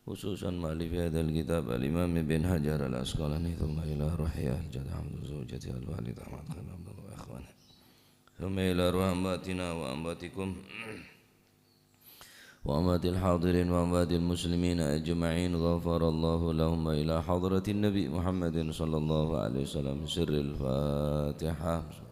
خصوصا مؤلف هذا الكتاب الإمام ابن حجر العسقلاني ثم إلى روح الجد حمد زوجته الوالد أحمد خان عبد الله وإخوانه ثم إلى روح أمواتنا وأمواتكم وأموات الحاضرين وأموات المسلمين أجمعين غفر الله لهم إلى حضرة النبي محمد صلى الله عليه وسلم سر الفاتحة.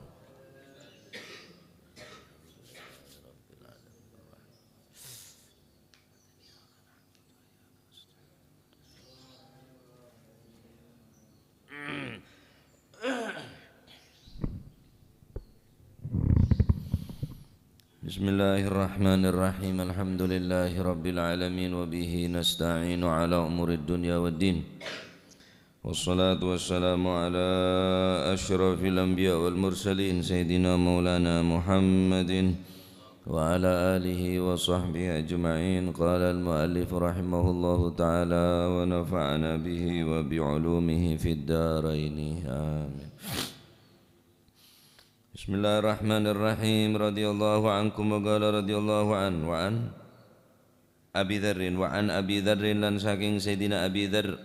Bismillahirrahmanirrahim. Alhamdulillahi rabbil alamin wa bihi nasta'inu ala umuri dunya waddin. Wassalatu wassalamu ala asyrafil anbiya wal mursalin sayyidina maulana Muhammadin wa ala alihi wa sahbihi ajma'in. Qala al-muallif rahimahullahu ta'ala wa nafa'ana bihi wa bi'ulumihi fid darain. Amin. Bismillahirrahmanirrahim. Radhiyallahu ankum wa qala radhiyallahu an wa an Abi Dzarrin wa an Abi Dzarrin lan saking Sayyidina Abi Dzar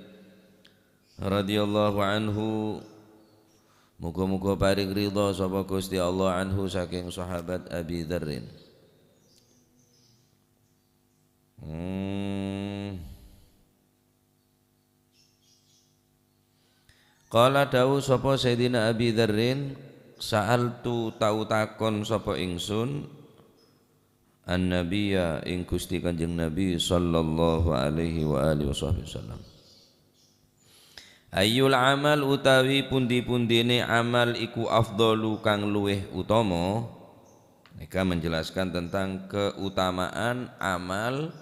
radhiyallahu anhu muga-muga paring ridha sapa Gusti Allah anhu saking sahabat Abi Dzarrin. Qala dawu sapa Sayyidina Abi Dzarrin sa'altu tau takon sapa ingsun an-nabiyya ing Gusti Kanjeng Nabi sallallahu alaihi wa alihi wasallam. Ayyul amal utawi pundi-pundine amal iku afdalu kang luweh utama. Nika menjelaskan tentang keutamaan amal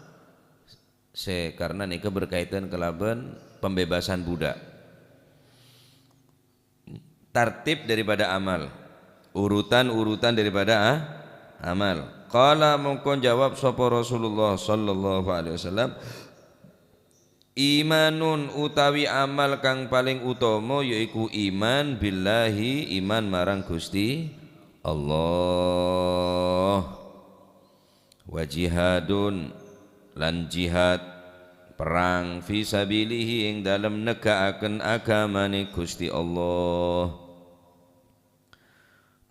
karena nika berkaitan kelaban pembebasan budak. Tartib daripada amal, urutan daripada amal. Qala mongko jawab sapa Rasulullah sallallahu alaihi wasallam, imanun utawi amal kang paling utama yaiku iman billahi, iman marang Gusti Allah. Wa jihadun lan jihad perang fi sabilihi ing dalem negakaken agamane Gusti Allah.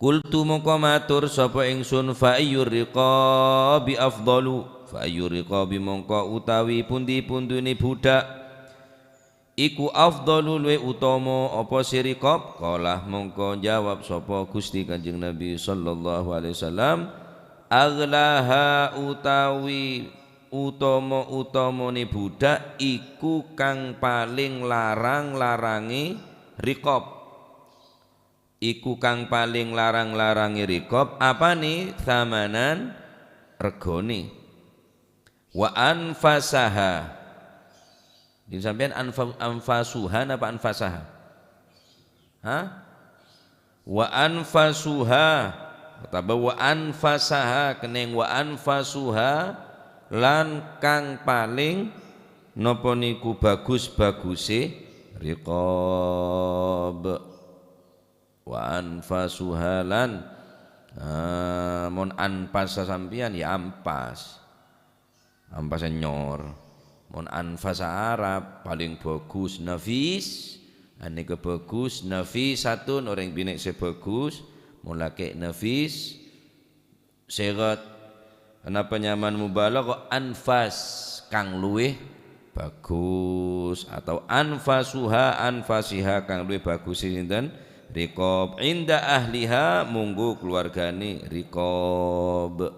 Qultu mongko matur sapa ingsun fa ayyur riqabi afdalu, fa ayyur riqabi mongko utawi pundi-pundune budak iku afdalu luwih utama apa siriqab. Qalah mongko jawab sapa Gusti Kanjeng Nabi sallallahu alaihi wasallam, aghlaha utawi utama-utamane budak iku kang paling larang-larangi riqab. Iku kang paling larang-larangi riqab apane? Thamanan regone. Wa anfasaha. Di sampean anfasuhan apa anfasaha? Hah? Wa anfasuha atau wa anfasaha keneng wa anfasuha lan kang paling napa niku bagus-baguse riqab. Wa anfasuhalan mon anfasa sampian ya ampas nyor. Mon anfasa Arab paling bagus nafis, ane ke bagus nafisatun orang binek sebagus mulake nafis serat. Kenapa nyaman mubalagh anfas kang luweh bagus atau anfasuha anfasiha kang luweh bagus sinten riqab inda ahliha munggu keluargane riqab.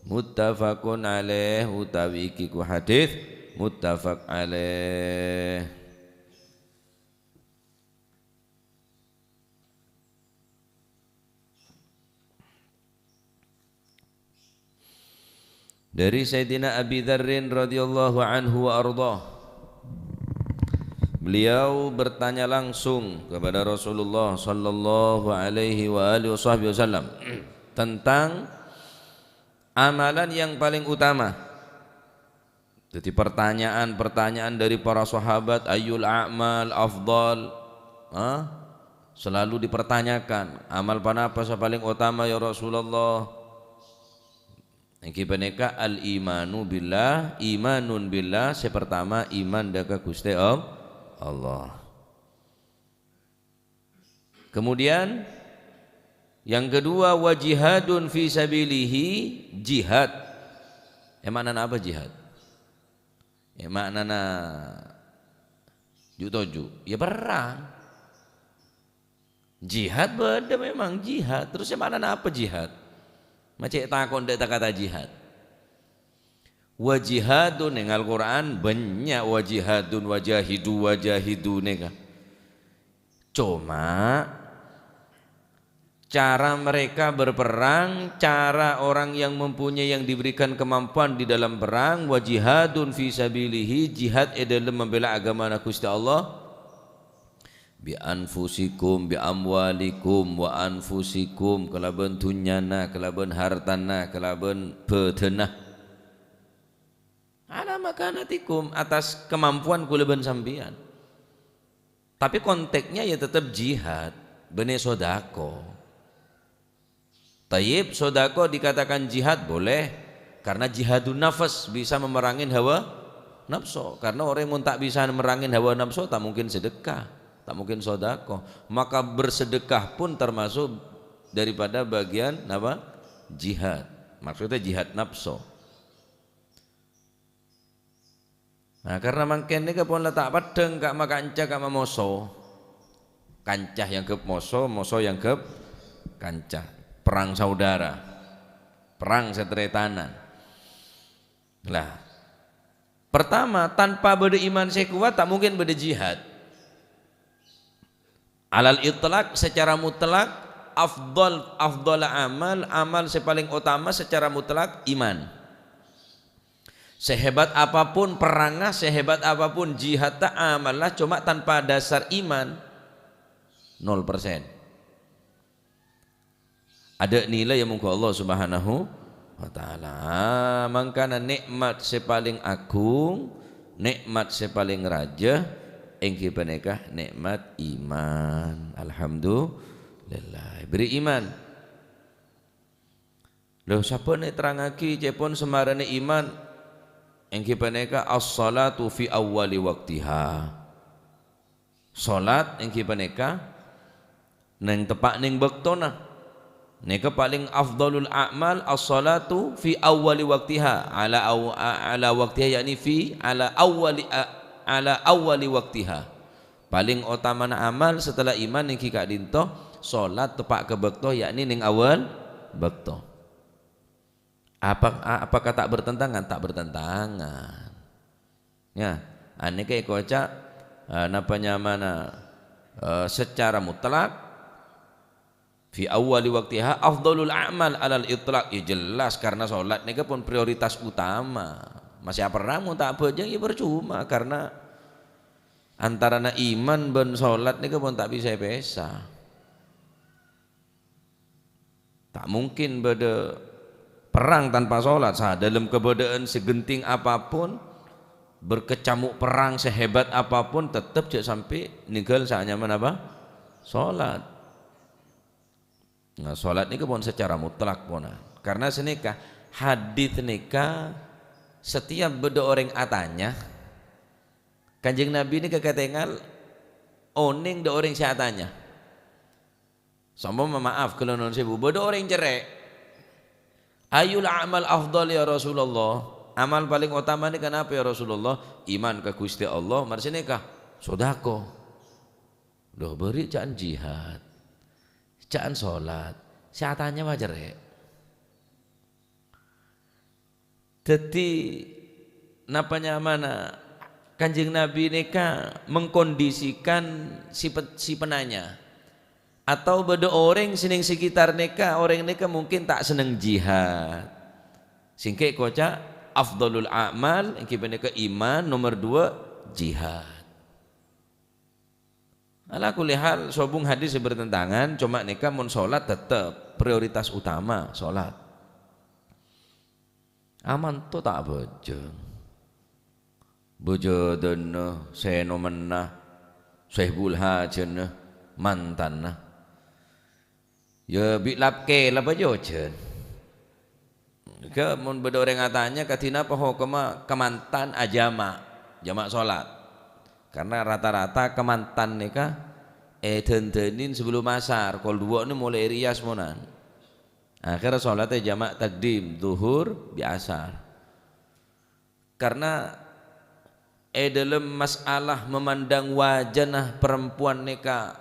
Muttafaqun alaih utawi iki ku hadis muttafaq alaih. Dari Sayyidina Abi Dzarrin radhiyallahu anhu wa ardhah, beliau bertanya langsung kepada Rasulullah sallallahu alaihi wa alihi wasallam tentang amalan yang paling utama. Jadi pertanyaan dari para sahabat, ayyul a'mal afdal, selalu dipertanyakan amal apa yang paling utama ya Rasulullah. Iki peneka al imanu billah, imanun billah sepertama iman daka Gusti Allah. Kemudian yang kedua wa jihadun fi sabilihi, jihad. Maknana apa jihad? Maknana jutoju, ya perang. Jihad beda memang jihad. Terus maknana apa jihad? Macam takon dek kata jihad. Wa jihadun yang Al-Quran banyak wa jihadun wajahidu neka. Cuma cara mereka berperang, cara orang yang mempunyai yang diberikan kemampuan di dalam perang, wa jihadun fi sabilihi, jihad dalam membela agama Gusti Allah, bi anfusikum bi amwalikum wa anfusikum, kalaban dunyana, kalaban hartana, kalaban bedenah, ala makanatikum, atas kemampuan kulaban sambian. Tapi konteksnya ya tetap jihad, benih sodako. Tayyib sodako dikatakan jihad boleh, karena jihadun nafas, bisa memerangin hawa nafsu. Karena orang yang tak bisa merangin hawa nafsu tak mungkin sedekah, tak mungkin sodako. Maka bersedekah pun termasuk daripada bagian apa? Jihad. Maksudnya jihad nafsu. Nah karena mangken ini pun letak padeng kak makancah kak mamoso, kancah yang ke moso, moso yang ke kancah, perang saudara, perang setretanan. Lah pertama, tanpa beda iman saya kuat tak mungkin beda jihad. Alal itlaq secara mutlak afdal amal sepaling utama secara mutlak iman. Sehebat apapun perangnya, sehebat apapun jihad tak amallah, cuma tanpa dasar iman 0%. Ada nilai yang mungkin Allah Subhanahu wa ta'ala. Mangkana nikmat sepaling agung, nikmat sepaling raja, engki penekah nikmat iman. Alhamdulillah, beri iman. Loh siapa nih terangaki cepon semarane iman? Engki peneka as-salatu fi awwali waktiha. Salat engki peneka neng tepak neng bektona. Neka paling afdalul a'mal as-salatu fi awwali waktiha, ala waktiha, yakni fi ala awwali waktiha. Paling utama amal setelah iman engki kak dinto salat tepak ke bekto, yakni neng awal bekto. Apakah tak bertentangan? Tak bertentangan. Ya, ane kayak kocak napanya mana secara mutlak fi awwali waktiha afdalul a'mal alal itlaq. Ya jelas karena salat ini pun prioritas utama. Masih apa ramu tak apa aja ya percuma, karena antara iman dan salat ini pun tak bisa pesa. Tak mungkin beda perang tanpa sholat. Dalam kebodaan segenting apapun, berkecamuk perang sehebat apapun, tetap jangan sampai ninggal saatnya apa? Sholat. Nah sholat ini pun secara mutlak pun. Karena senikah hadits nikah setiap beda orang atanya, Kanjeng Nabi ini keketengal oning de orang seatanya. Sombong maaf kalau non sebu beda orang cerai. Ayul amal afdal ya Rasulullah, amal paling utama ini kenapa ya Rasulullah? Iman ke Gusti Allah, marsine kah? Sodako. Doh beri jangan jihad, jangan sholat, syaitannya wajar ya. Jadi napanya mana? Kanjeng Nabi ini kah mengkondisikan si penanya. Atau beda orang seneng sekitar neka, orang neka mungkin tak seneng jihad. Singke koca afdalul a'mal engki neka iman, nomor 2 jihad. Ala kulli hal sobung hadis bertentangan, cuma neka mun salat tetap prioritas utama salat. Aman to tak bojong. Bojo dene senomenah Sehbul hajen mantan. Ya bi lapke la bajo jen. Ke mun beda orang ngatanya katina apa hukuma kemantan ajama jamak salat. Karena rata-rata kemantan nikah den-denin sebelum asar, kol dua ni mulai rias monan. Akhirnya salatnya jamak takdim zuhur bi asar. Karena dalam masalah memandang wajah perempuan nikah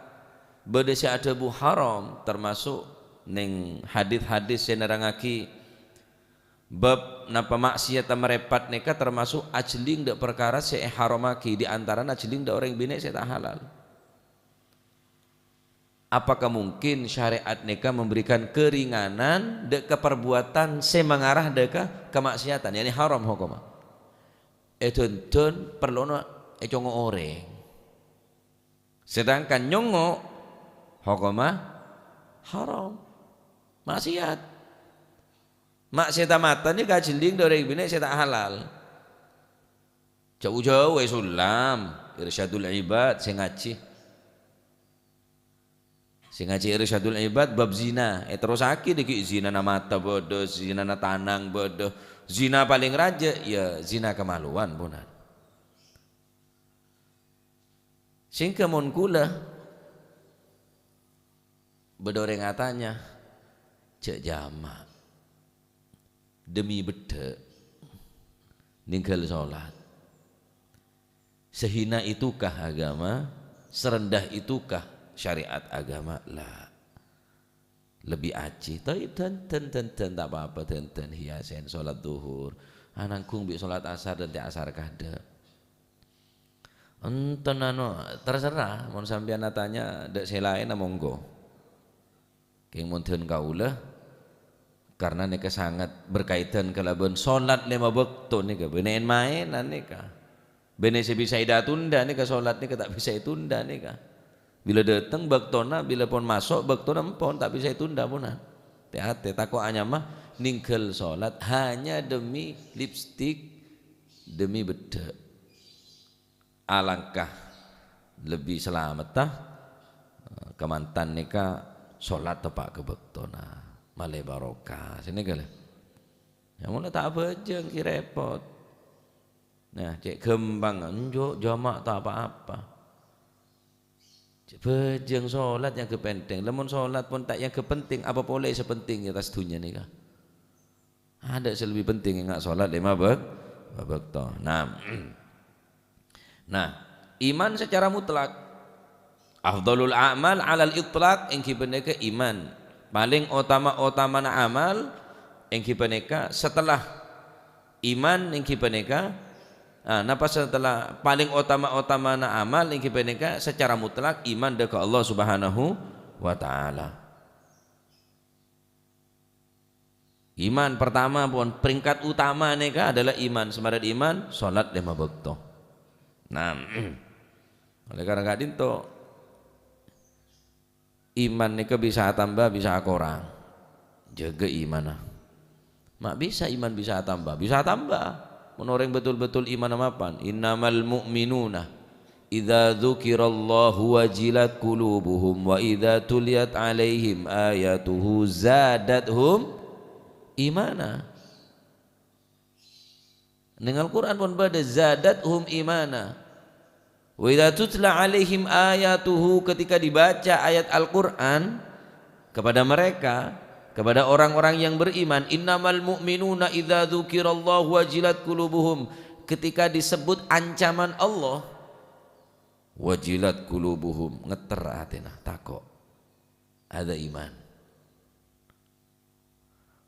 berdasi adabu haram, termasuk ning hadis-hadis yang nerangaki bab napa maksiat merepat nikah termasuk ajling dak perkara se haramaki di antara ajling dak orang bini saya tak halal. Apakah mungkin syariat nikah memberikan keringanan dak keperbuatan se mengarah dak kemaksiatan, yakni haram hukumah. Don perlu congo oreng. Sedangkan nyongo hukumah haram, maksiat. Maksiat mata ni kajiling dari bini saya tak halal. Jauh-jauh sulam irsyadul ibad saya ngaji. Saya ngaji irsyadul ibad bab zina. Terus aki diki zina na mata bodoh, zina na tanang bodoh. Zina paling raja ya zina kemaluan punan. Singka mon kula bedoreng atanya cek jama demi beda ninggal sholat. Sehina itukah agama, serendah itukah syariat agama? Lah lebih aci dan tak apa-apa dan hiasen sholat duhur anangkung bi sholat asar dan ti asar kada enten terserah mon sampean natanya dak selain monggo keng monten kaulah karena nika sangat berkaitan kalaban sholat 5 waktu nika benein mainan nika bene bisa ida tunda nika sholat nika tak bisa ditunda nika. Bila datang baktona, bila pun masuk baktona pun tak bisa tunda pun. Hati-hati takut hanya mah ninggal sholat hanya demi lipstik, demi beda. Alangkah lebih selamat kemantan nikah sholat tepak ke baktona, malai barokah. Sini kali. Yang mana tak bejeng ki repot. Nah cek gembang enjo jamak tak apa-apa. Bejeng sholat yang kepenting, lemon sholat pun tak yang kepenting, apa boleh sepenting atas dunia ni kah? Ada lebih penting yang nak sholat 5 waktu. Nah, iman secara mutlak, afdalul a'mal alal itlaq yang kipeneka iman, paling utama na amal yang kipeneka setelah iman yang kipeneka. Napa setelah paling utama na amal yang kipeneka secara mutlak iman dekat Allah Subhanahu wa taala. Iman pertama pun peringkat utama neka adalah iman, semarat iman salat 5 waktu. Nah, oleh karena kadin to iman neka bisa tambah bisa kurang. Jaga iman. Mak bisa iman bisa tambah. Menoreng betul-betul iman amapan. Innamal mu'minuna idza dzukirallahu wajilat qulubuhum wa idza tuliyat alaihim ayatuhu zadathum imana. Ning Al-Qur'an pun pada zadathum imana. Wa idza tutla alaihim ayatuhu, ketika dibaca ayat Al-Qur'an kepada mereka, kepada orang-orang yang beriman, innamal mu'minuna idza dzukirallahu wajilat qulubuhum, ketika disebut ancaman Allah wajilat qulubuhum, ngeter atina takok ada iman.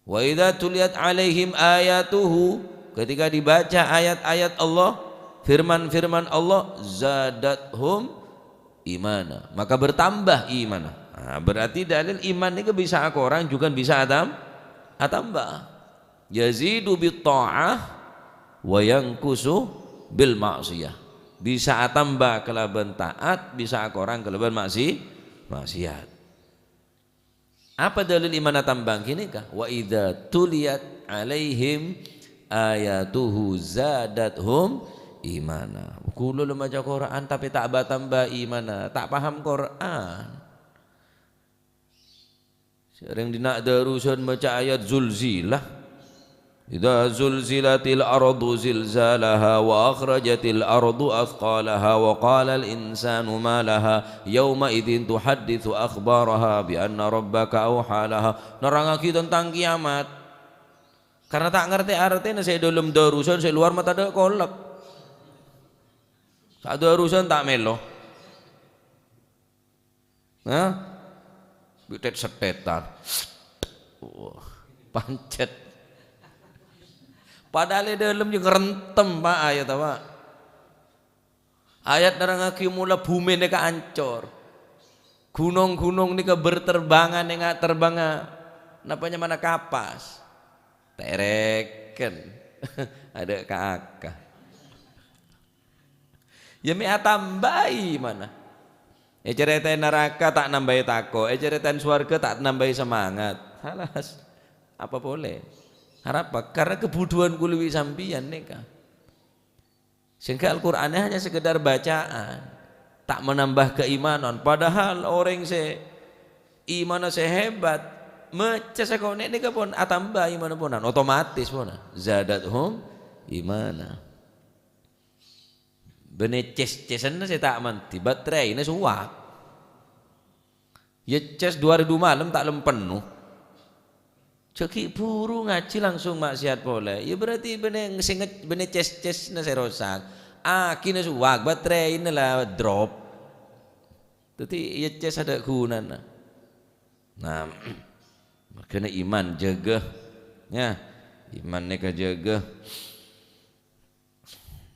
Wa idza tuliyat alaihim ayatuhu, ketika dibaca ayat-ayat Allah, firman-firman Allah, zadathum imana, maka bertambah iman. Berarti dalil iman ini bisa orang juga bisa tambah. Yazidu bit ta'ah wa yanqusu bil ma'siyah. Bisa tambah kelaban taat, bisa orang kelaban maksiat. Apa dalil iman tambang kini kah? Wa idza tuliyat alaihim ayatuhu zadathum imana. Kulo maca Quran tapi tak tambah imana, tak paham Quran. Sering dinak darusan baca ayat Zulzilah idza zulzilatil ardu zilzalaha wa akhrajatil ardu athqalaha wa qala al insanu ma laha yauma idzin tuhadditsu akhbaraha bi anna rabbaka awhalaha. Nerangake tentang kiamat karena tak ngerti artinya. Saya dalam darusan saya luar mata ada kolak tak darusan tak melo bitet setetan pancet padahal dalam juga rentem Pak ayat apa ayat nerangake mula bumi ini ancor gunung-gunung ini berterbangan ini nggak terbang napanya mana kapas tereken ada kakak ya mi tambahi mana ceritain neraka tak nambahi tako ceritain surga tak nambahi semangat halas apa boleh harap karena kebutuhan kuluwi sampian neka sehingga Al-Qur'annya hanya sekedar bacaan tak menambah keimanan padahal orang se iman sehebat mecah sekone neka pun atambah iman punan otomatis pun zadathum imana bene ces-cesan saya tak manti baterai ini suwak ya ces 2000 malam tak lem penuh ceki buru ngaji langsung maksiat boleh ya berarti bene ngesinget bene ces-ces na saya rosak kini suwak baterai ini lah drop jadi ya ces ada gunanya nah makanya iman jaga ya iman neka jaga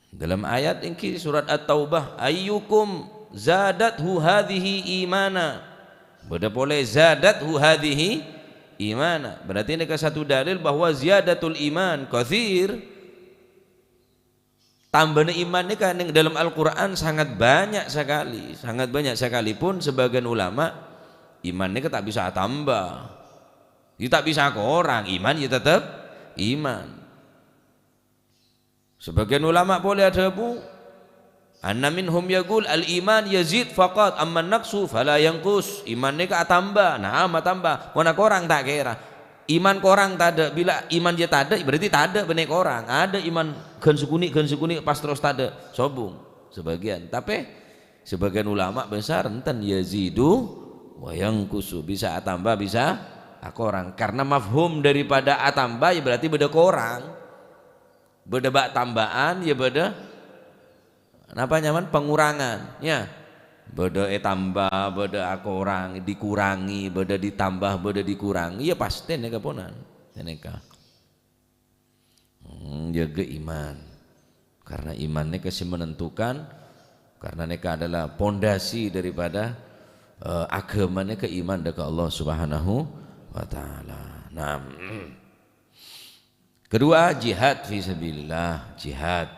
dalam ayat ini surat At-Taubah ayyukum zadathu hadhihi imana beda boleh zadathu hadhihi imana berarti ini satu dalil bahwa ziyadatul iman kathir tambahnya iman ini kan dalam Al-Quran sangat banyak sekali pun sebagian ulama iman ini tak bisa tambah ya tak bisa ke orang iman ya tetap iman sebagian ulama boleh ada bu anna minhum yaqul al iman yazid faqat amma naqsu fala yanqus iman ni ka tambah nah ama tambah mana korang tak kira iman korang tak ada bila iman dia tak ada berarti tak ada benek orang ada iman gen sukuni pas terus tak ada sobung sebagian tapi sebagian ulama besar enten yazidu wa yanqusu bisa tambah bisa korang karena mafhum daripada tambah ya berarti beda korang beda bak tambahan ya beda apa nyaman pengurangan ya beda tambah beda orang dikurangi beda ditambah beda dikurangi ya pasti neka ponan neka jaga iman karena iman neka sih menentukan karena neka adalah pondasi daripada agama neka iman dekat Allah Subhanahu wa taala. Nah kedua jihad fisabilillah jihad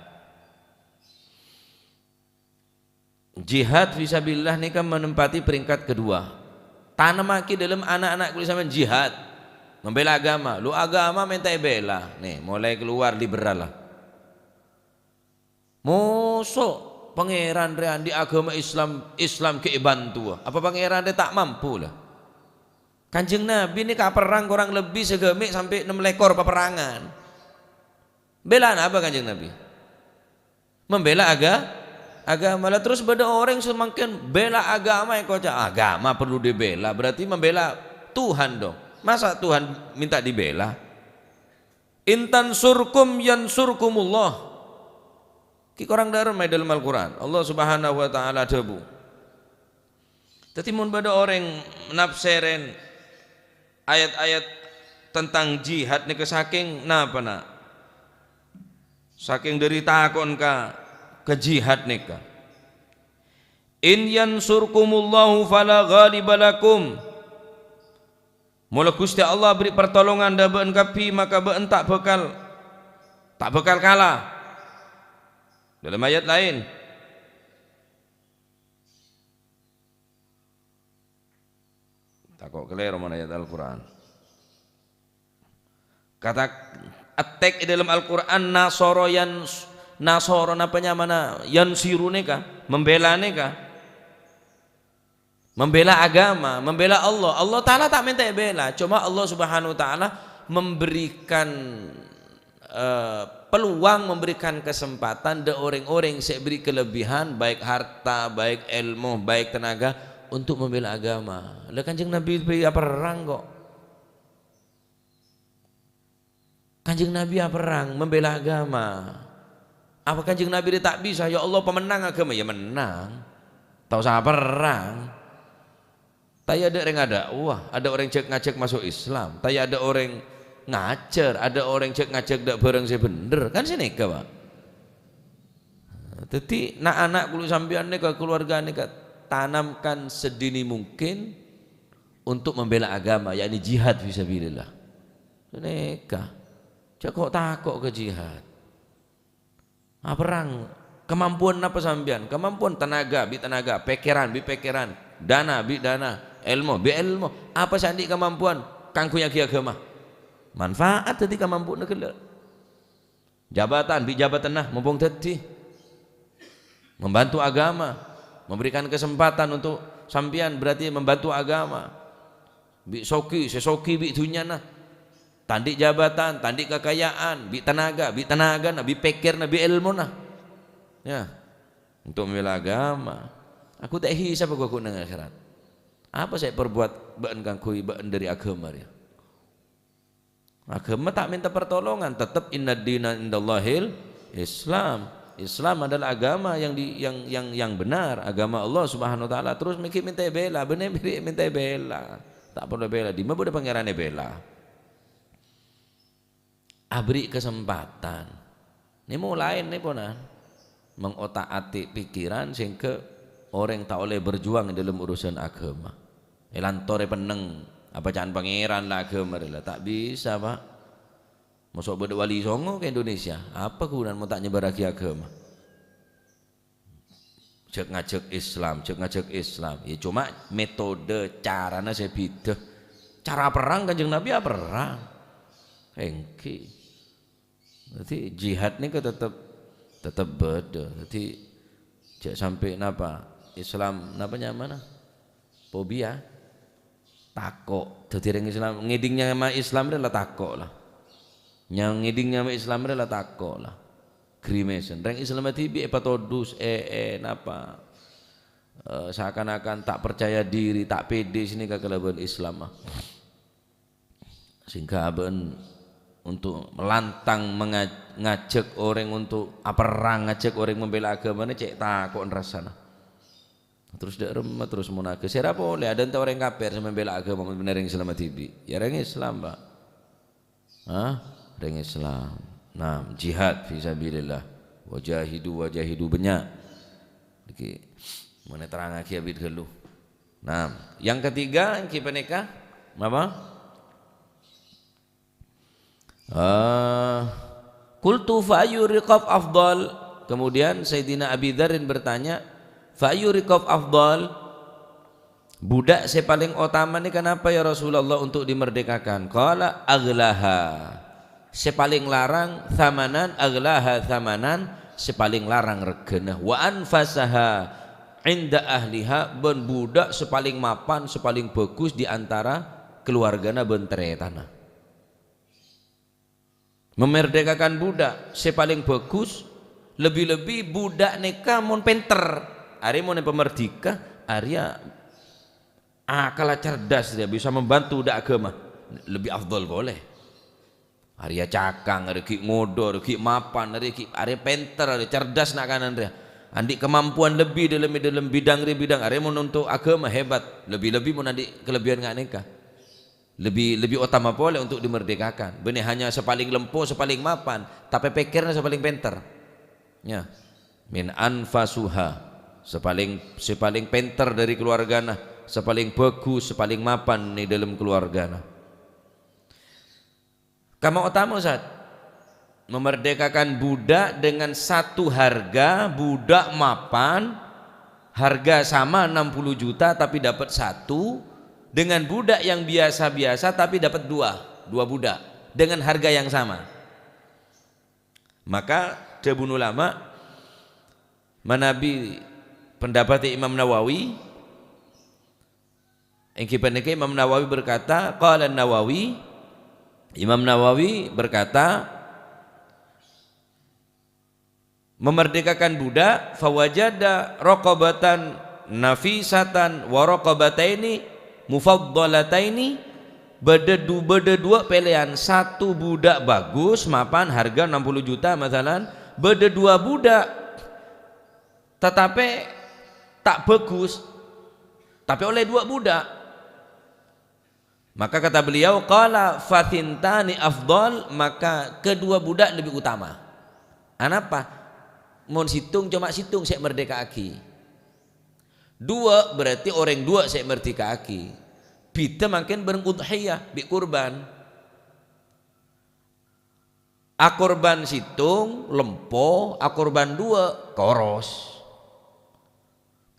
fisabilillah ini kan menempati peringkat kedua. Tanamaki dalam anak-anak kuliah sampean jihad membela agama. Lu agama minta bela. Nih mulai keluar liberal lah. Mosok pangeran rean di agama Islam keibantu. Apa pangeran dia tak mampu lah. Kanjeng Nabi ini perang kurang lebih segemik sampai 6 ekor peperangan. Bela apa Kanjeng Nabi? Membela agama lah terus beda orang semakin bela agama yang kocak agama perlu dibela berarti membela Tuhan dong masa Tuhan minta dibela intan surkum yansurkumullah ki orang dalam Al-Quran Allah Subhanahu wa taala debu jadi mun beda orang nafseren ayat-ayat tentang jihad nih saking napa nak saking dari takon ke jihad neka in yansurkumullahu fala ghalibalakum mula Gusti Allah beri pertolongan da beun kapi maka beun tak bakal kalah dalam ayat lain tak kok keliru mana ayat Al-Quran kata attack dalam Al-Quran Nasoro napanya mana yansiru neka membela neka membela agama membela Allah Ta'ala tak minta bela cuma Allah Subhanahu wa taala memberikan peluang, memberikan kesempatan de orang-orang yang beri kelebihan baik harta, baik ilmu, baik tenaga untuk membela agama. Lah Kanjeng Nabi perang kok. Kanjeng Nabi perang membela agama. Apa Kanjeng Nabi tak bisa? Ya Allah pemenang agama, ya menang. Tahu sama perang. Tapi ada orang ada orang cek ngajak masuk Islam. Tapi ada orang ngajar, ada orang cek ngajak dak bareng saya bener. Kan sini ke Pak. Jadi nak anak kulo sampean nih ke keluarga nih tanamkan sedini mungkin untuk membela agama, yakni jihad fisabilillah. Neka. Cek kok takok ke jihad. Perang. Kemampuan apa sampean? Kemampuan tenaga, bi tenaga, pikiran, bi pikiran, dana, bi dana. Ilmu, bi ilmu. Apa sandi kemampuan? Kangku yaki agama. Manfaat tadi kemampuan negara. Jabatan, bi jabatan nah, mumpung tadi. Membantu agama, memberikan kesempatan untuk sampean berarti membantu agama. Bi soki, sesoki bi dunya nah. Tandik jabatan, tandik kekayaan, bi tenaga nah, bi pikir nah, bi ilmu nah. Ya. Untuk membela agama. Aku tak hisab aku nang akhirat. Apa saya perbuat baan kangkui baan dari agama ya? Agama tak minta pertolongan, tetap inna dina indallahil Islam. Islam adalah agama yang benar, agama Allah Subhanahu wa taala. Terus mikir minta bela, benar minta bela. Tak perlu bela, di mana boleh pangerane bela. Abri kesempatan. Ini mulai nih ponan mengotak-atik pikiran sehingga orang tak oleh berjuang dalam urusan agama. Elantore peneng apa jangan pangeran lah agama adalah tak bisa Pak. Masuk beda wali songo ke Indonesia. Apa gunanya mau tak nyebar lagi agama? Cek ngajak Islam. Ya cuma metode caranya saya beda. Cara perang Kanjeng Nabi ya perang. Hengki. Jadi jihad ini tetap beda. Jadi cek sampai napa Islam napanya mana? Fobia. Takok. Jadi orang Islam ngidingnya sama Islam adalah takok lah. Yang ngidingnya sama Islam adalah takok lah. Grimason. Orang Islam tibi epatodus napa? Seakan-akan tak percaya diri, tak pede sini kekelaban Islam. Sehingga aben untuk melantang ngajak orang untuk perang, ngajak orang membela agama ini cek takok rasana. Terus dak remeh terus munafik. Saya boleh ada orang kafir sama membela agama benar yang Islam tibi. Ya orang Islam, Pak. Orang Islam. Nah, jihad fisabilillah. Wajahidu banyak. Iki mana terang aki abid gelu. Nah, yang ketiga yang kipaneka apa? Qultu fa ayu riqab afdal. Kemudian Sayyidina Abi Dzarrin bertanya, fa ayu riqab afdal? Budak saya paling utama nih kenapa ya Rasulullah untuk dimerdekakan? Qala aghlaha. Saya paling larang thamanan, aghlaha thamanan, saya paling larang regana. Wa anfasaha inda ahliha, ben budak sepaling mapan, sepaling bagus di antara keluargana bentere tanah. Memerdekakan budak sepaling bagus, lebih-lebih budak neka mon penter. Ari mon pemerdeka, Arya akal cerdas dia bisa membantu dak agama. Lebih afdal boleh. Arya cakang, Arya modor, Arya mapan, Arya penter, Arya cerdas nak kanan dia. Andi kemampuan lebih dalam bidang Arya mon untuk agama hebat. Lebih-lebih mon andi kelebihan ngak neka. Lebih utama boleh untuk dimerdekakan. Benih hanya sepaling lempo, sepaling mapan, tapi pikirnya sepaling penter. Ya. Min anfasuha, sepaling penter dari keluargana, sepaling bagus, sepaling mapan di dalam keluargana. Kamu utama Ustaz, memerdekakan budak dengan satu harga, budak mapan, harga sama 60 juta tapi dapat satu, dengan budak yang biasa-biasa tapi dapat dua budak dengan harga yang sama. Maka Jabun ulama manabi pendapat Imam Nawawi. Imam Nawawi berkata, qala Nawawi, Imam Nawawi berkata, memerdekakan budak, fawajada raqabatan nafisatan wa raqabataini mufaddalataini, beda dua pilihan, satu budak bagus mapan harga 60 juta masalan, beda dua budak tetapi tak bagus tapi oleh dua budak. Maka kata beliau, qala fathintani afdal, maka kedua budak lebih utama. Anapa? Mun situng cuma situng saya merdeka aki. Dua berarti orang dua saya merdeka aki. Bita makin bareng udhiyah bi kurban. Akurban situng lempo, akurban dua koros.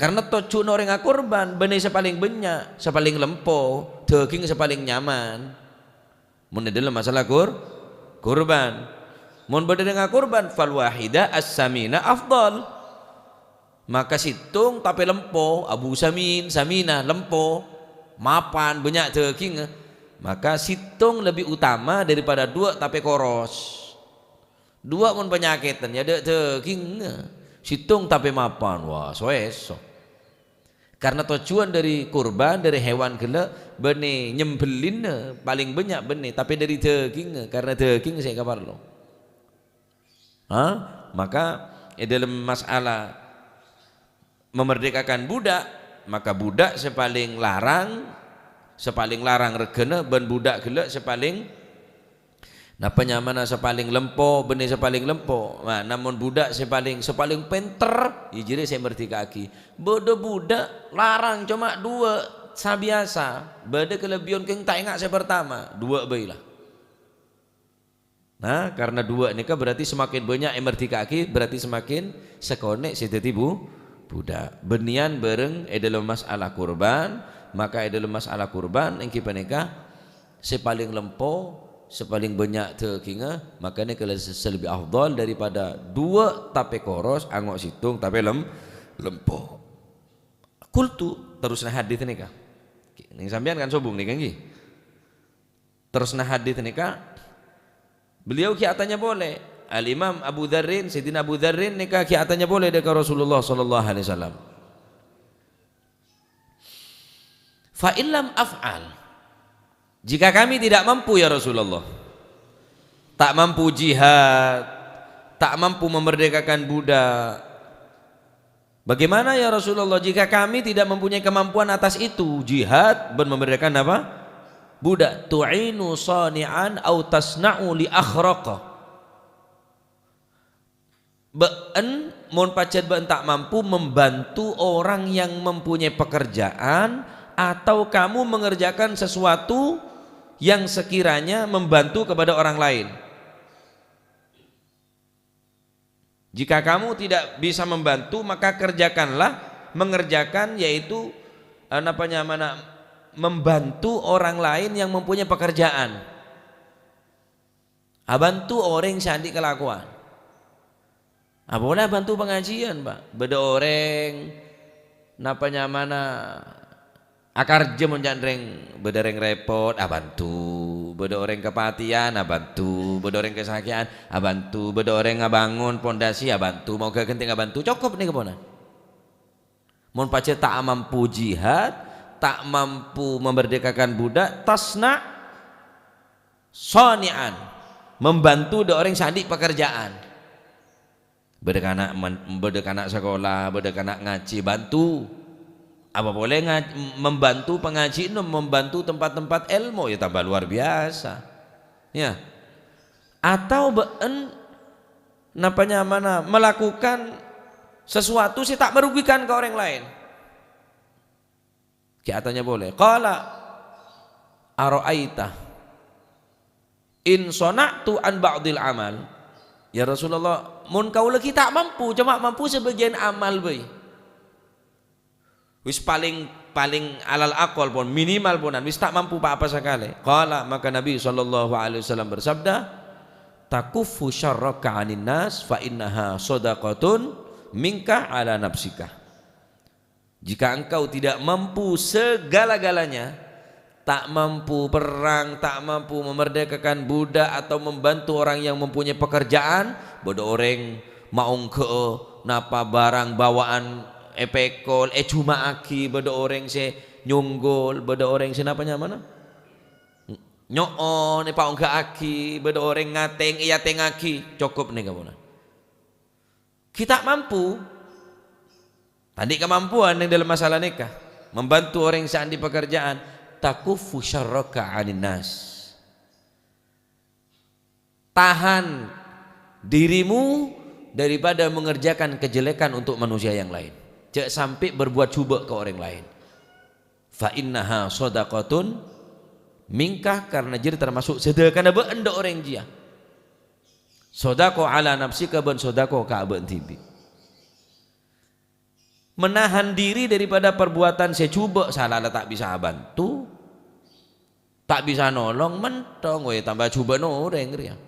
Karena tocun orang akurban benih sepaling banyak, sepaling lempo, daging sepaling nyaman. Mun dalam masalah kurban. Mun beda dengan kurban fal wahida as-samina afdal, maka situng tapi lempo, abu samina lempo mapan banyak daging, maka situng lebih utama daripada dua tapi koros. Dua mun penyakitan ya daging, situng tapi mapan, wah soeso. Karena tujuan dari kurban dari hewan gila benih nyembelin paling banyak benih, tapi dari daging, karena daging saya kabar lo. Maka dalam masalah memerdekakan budak, maka budak sepaling larang regana ben budak gila sepaling sepaling lempo benih sepaling lempo. Nah, namun budak sepaling penter jadi saya merdeka aki. Bodoh budak larang cuma dua sabiasa, beda kelebihan keng tak ingat saya pertama dua baiklah. Nah, karena dua nikah berarti semakin banyak yang merdeka aki, berarti semakin sekonek sedeti budak. Benian bareng dalam masalah kurban, maka dalam masalah kurban yang kita nikah sepaling lempo, sepaling banyak dagingnya, makanya kalau lebih afdal daripada dua tapi koros, angok situng tapi lempo. Kultu terus nah hadis nikah. Ning sampean kan sobung nikah nggih. Terus nah hadis nikah. Beliau kiatannya boleh. Al-Imam Abu Dzarrin, Sayyidina Abu Dzarrin nikah kiatannya boleh dengan Rasulullah sallallahu alaihi wasallam. Fa illam af'al, jika kami tidak mampu ya Rasulullah, tak mampu jihad, tak mampu memerdekakan budak, bagaimana ya Rasulullah jika kami tidak mempunyai kemampuan atas itu, jihad dan memerdekakan apa? Budak. Tu'inu sani'an au tasna'u li akhraqa. Be'en mun pacet be'en tak mampu membantu orang yang mempunyai pekerjaan, atau kamu mengerjakan sesuatu yang sekiranya membantu kepada orang lain. Jika kamu tidak bisa membantu, maka kerjakanlah mengerjakan, yaitu membantu orang lain yang mempunyai pekerjaan. Bantu orang sandi kelakuan. Boleh bantu pengajian, Pak. Beda orang akar jam menjandreng beda orang repot, bantu. Beda orang kepatian, bantu. Beda orang kesakian, bantu. Beda orang ngabangun pondasi, bantu. Mau ke genting bantu. Cukup nih keponan. Mun pacet tak mampu jihad, tak mampu memerdekakan budak, tasna sonian, membantu orang sandi pekerjaan. Bedek anak sekolah, bedek anak ngaji, bantu. Apa boleh membantu pengaji, membantu tempat-tempat ilmu, ya tambah luar biasa. Ya. Atau melakukan sesuatu sih tak merugikan ke orang lain. Kiatannya boleh. Qala ara'aita in sona'tu an ba'dil amal. Ya Rasulullah, mun kau lagi tak mampu, cuma mampu sebagian amal bae. Wis paling alal aqal pun minimal pun wis tak mampu apa sekali. Qala, maka Nabi sallallahu alaihi wasallam bersabda, takuffu syarraka 'anin nas fa innaha shadaqatun minka ala nafsika. Jika engkau tidak mampu segala-galanya, tak mampu perang, tak mampu memerdekakan budak atau membantu orang yang mempunyai pekerjaan, bodoh orang maung ke napa barang bawaan epekol cuma aki beda orang se nyunggul beda orang se napa mana nyoon paung ke aki beda orang ngateng iya teng aki cukup nih kamu kita mampu tadi kemampuan yang dalam masalah nikah membantu orang saat di pekerjaan takufu syarraka 'anin nas tahan dirimu daripada mengerjakan kejelekan untuk manusia yang lain. Jangan sampai berbuat cuba ke orang lain. Fa innaha shadaqatun minka karena jadi termasuk sedekah na beenda orang jia. Sodako ala nafsika ben sodako ka ben tibi. Menahan diri daripada perbuatan secuba salah tak bisa bantu. Tak bisa nolong mentong we tambah cuba no orang ria.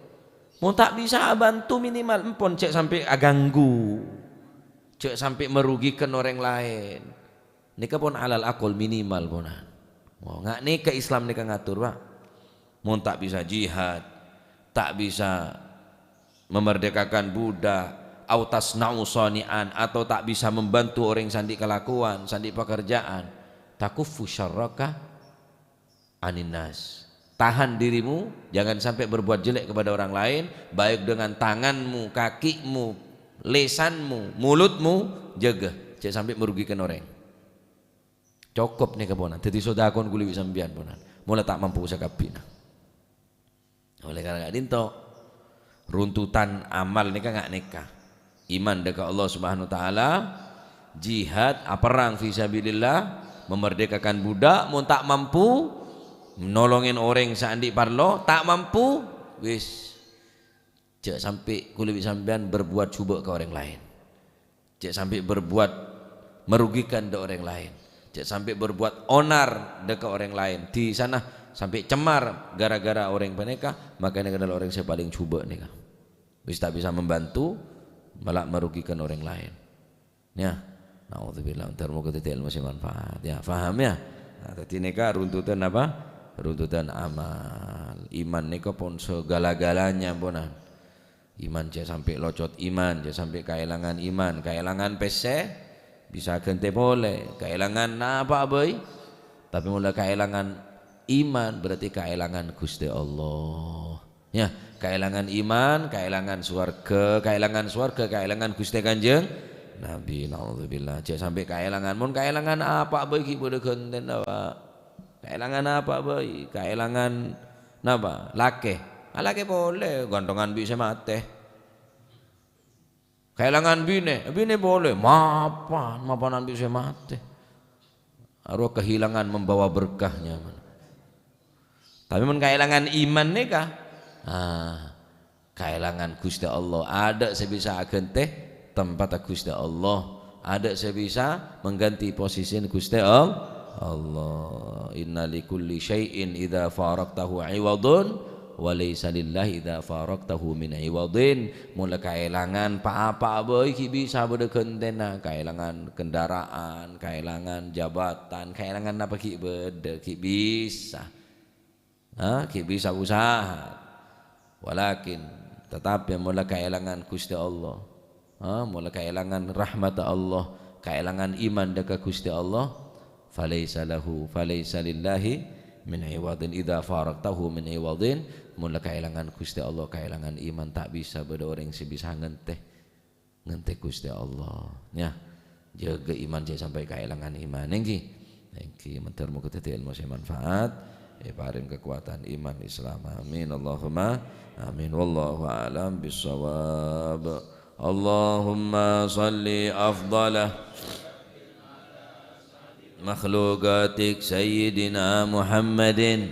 Mau tak bisa bantu minimal empon cek sampai aganggu. Cek sampai merugikan orang lain. Nika pun alal akul minimal ponan. Mau nggak nika Islam nika ngatur pak. Mau tak bisa jihad, tak bisa memerdekakan budak, autas nausanian atau tak bisa membantu orang sandi kelakuan, sandi pekerjaan. Takufu syarraka 'anin nas. Tahan dirimu, jangan sampai berbuat jelek kepada orang lain, baik dengan tanganmu, kakimu, lesanmu, mulutmu, jaga, jangan sampai merugikan orang. Cukup nih keponan, jadi sodakon guli sambian ponan, mulai tak mampu sakapina. Oleh karena nggak dinto, runtutan amal nikah nggak nikah, iman dekat Allah Subhanahu Wa Taala, jihad, perang fisabilillah, memerdekakan budak, mau tak mampu menolongin orang seandi parlo tak mampu wis cek sampai kulit sampean berbuat cuba ke orang lain, cek sampai berbuat merugikan ke orang lain, cek sampai berbuat onar dekat orang lain di sana sampai cemar gara-gara orang peneka maka ini adalah orang yang paling cuba nih wis tak bisa membantu malah merugikan orang lain ya. Naudzubillah antar muga tete ilmu manfaat ya paham ya. Nah, tadi nikah runtutan apa? Runtutan amal. Iman nika pun segala-galanya ponan. Iman jangan sampai locot iman, jangan sampai kehilangan iman, kehilangan pese bisa gente boleh, kehilangan apa boy? Tapi mulai kehilangan iman berarti kehilangan Gusti Allah. Ya, kehilangan iman, kehilangan surga, kehilangan Gusti Kanjeng Nabi. Naudzubillah. Jangan sampai kehilangan. Mun kehilangan apa boy ki boleh genten apa? Kehilangan apa boy? Kehilangan napa? Lake. Lake boleh, gantongan bisa mate. Kehilangan bine boleh, mapanan bisa mate. Arwah kehilangan membawa berkahnya. Tapi men kehilangan iman nih kah? Kehilangan Gusti Allah. Ada sebisa agente tempat Gusti Allah. Ada sebisa mengganti posisi Gusti Allah. Inna likulli syai'in idza faraqtahu 'iwadun wa laysa lillahi idza faraqtahu min 'iwadin. Mula kehilangan apa boy ki bisa bedekentena, kehilangan kendaraan, kehilangan jabatan, kehilangan apa ki bede ki bisa. Ki bisa usaha. Walakin tetapi mula kehilangan Gusti Allah. Mula kehilangan rahmat Allah, kehilangan iman dekat Gusti Allah. Falaysa lillahi min iwadin idza faraqtahu min iwadin. Mula kehilangan Gusti Allah, kehilangan iman tak bisa beda orang sebisa ngenteh Gusti Allah ya. Jaga iman jangan sampai kehilangan iman engki mentermu ketete ilmu manfaat paring kekuatan iman Islam amin Allahumma amin wallahu a'lam bissawab. Allahumma salli afdalah makhluqatik sayyidina Muhammadin